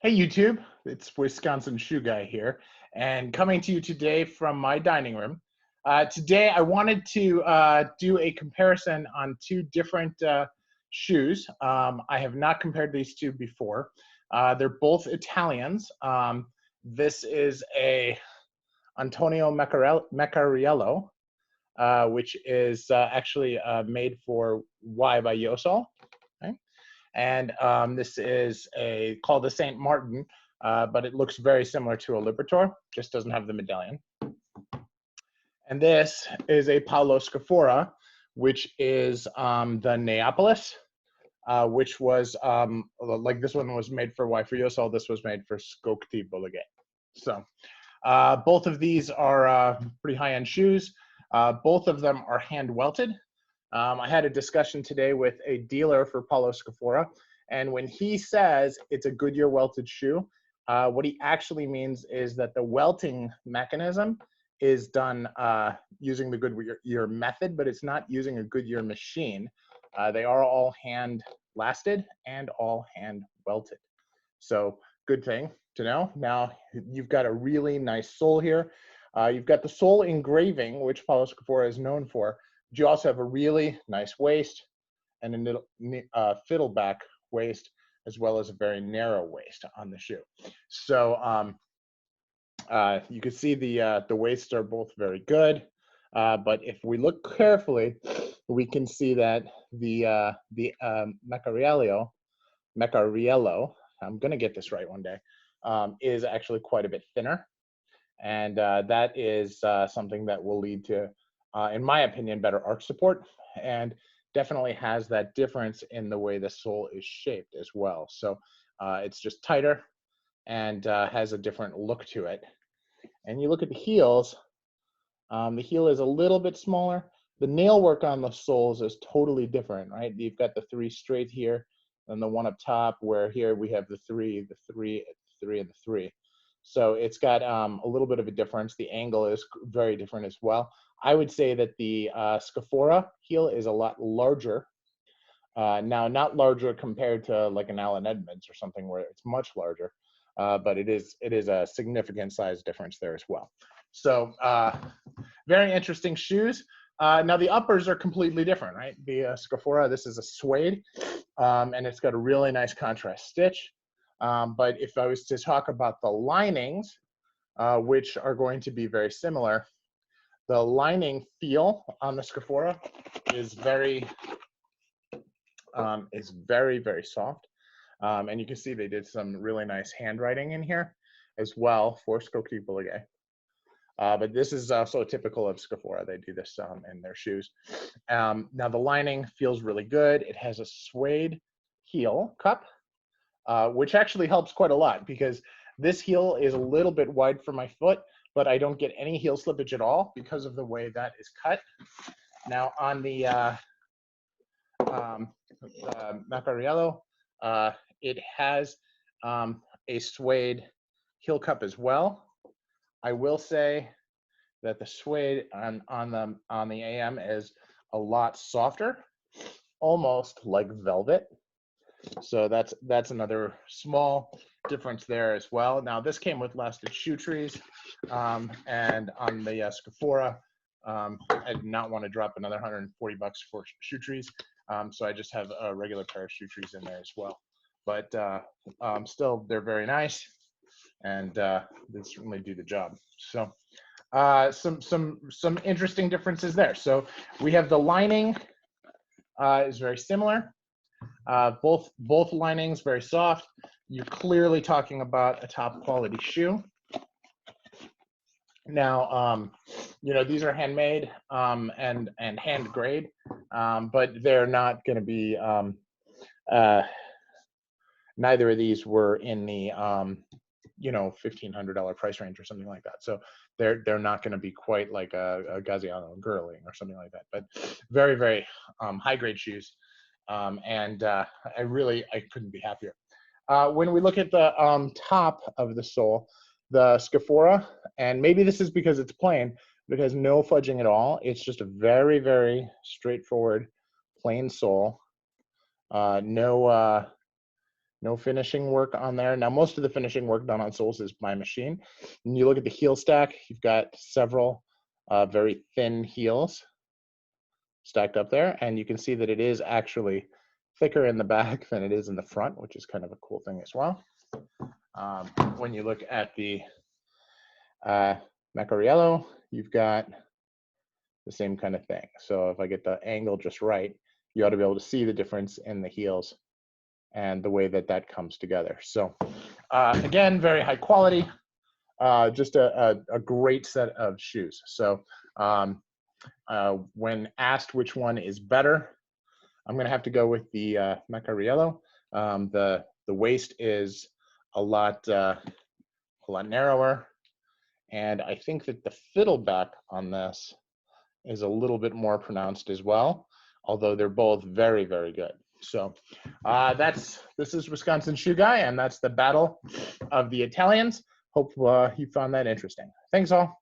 Hey YouTube, it's Wisconsin Shoe Guy here, and coming to you today from my dining room. Today I wanted to do a comparison on two different shoes. I have not compared these two before. They're both Italians. This is a Antonio Meccariello, which is actually made for Y by Yosol. Okay? And this is called the Saint Martin, but it looks very similar to a Libertor, just doesn't have the medallion. And this is a Paolo Scafora, which is the Neapolis, which was like this one was made for Y for Yosol, this was made for Skokti Bullige. So both of these are pretty high-end shoes. Both of them are hand welted. I had a discussion today with a dealer for Paolo Scafora, and when he says it's a Goodyear welted shoe, what he actually means is that the welting mechanism is done using the Goodyear method, but it's not using a Goodyear machine. They are all hand lasted and all hand welted. So good thing to know. Now you've got a really nice sole here. You've got the sole engraving, which Paolo Scafora is known for. But you also have a really nice waist and a fiddleback waist, as well as a very narrow waist on the shoe. So you can see the waists are both very good. But if we look carefully, we can see that the Meccariello, I'm going to get this right one day, is actually quite a bit thinner. And that is something that will lead to, in my opinion, better arch support, and definitely has that difference in the way the sole is shaped as well. So it's just tighter and has a different look to it. And you look at the heels, the heel is a little bit smaller. The nail work on the soles is totally different, right? You've got the three straight here, and the one up top, where here we have the three, and the three. So it's got a little bit of a difference. The angle is very different as well. I would say that the Scafora heel is a lot larger. Now, not larger compared to like an Allen Edmonds or something where it's much larger, but it is a significant size difference there as well. So very interesting shoes. Now the uppers are completely different, right? The Scafora, this is a suede, and it's got a really nice contrast stitch. But if I was to talk about the linings, which are going to be very similar, the lining feel on the Scafora is very, very soft. And you can see they did some really nice handwriting in here as well for Skokti Bullige. But this is also typical of Scafora. They do this in their shoes. Now the lining feels really good. It has a suede heel cup, which actually helps quite a lot because this heel is a little bit wide for my foot, but I don't get any heel slippage at all because of the way that is cut. Now on the Meccariello, it has a suede heel cup as well. I will say that the suede on the AM is a lot softer, almost like velvet. So that's another small difference there as well. Now this came with lasted shoe trees, and on the Scafora, I did not want to drop another $140 for shoe trees, so I just have a regular pair of shoe trees in there as well. But still, they're very nice, and they certainly do the job. So some interesting differences there. So we have the lining is very similar. Both linings very soft. You're clearly talking about a top quality shoe. Now, you know, these are handmade and hand grade, but they're not going to be. Neither of these were in the you know, $1,500 price range or something like that. So they're not going to be quite like a Gaziano Girling or something like that. But very high grade shoes. And I couldn't be happier. When we look at the top of the sole, the Scafora, and maybe this is because it's plain, but it has no fudging at all. It's just a very straightforward, plain sole. No finishing work on there. Now, most of the finishing work done on soles is by machine. When you look at the heel stack, you've got several very thin heels stacked up there, and you can see that it is actually thicker in the back than it is in the front, which is kind of a cool thing as well. When you look at the Meccariello, you've got the same kind of thing. So if I get the angle just right, you ought to be able to see the difference in the heels and the way that that comes together. So again, very high quality, just a great set of shoes. So when asked which one is better, I'm going to have to go with the Meccariello. The waist is a lot narrower, and I think that the fiddle back on this is a little bit more pronounced as well, although they're both very, very good. So this is Wisconsin Shoe Guy, and that's the battle of the Italians. Hope you found that interesting. Thanks all.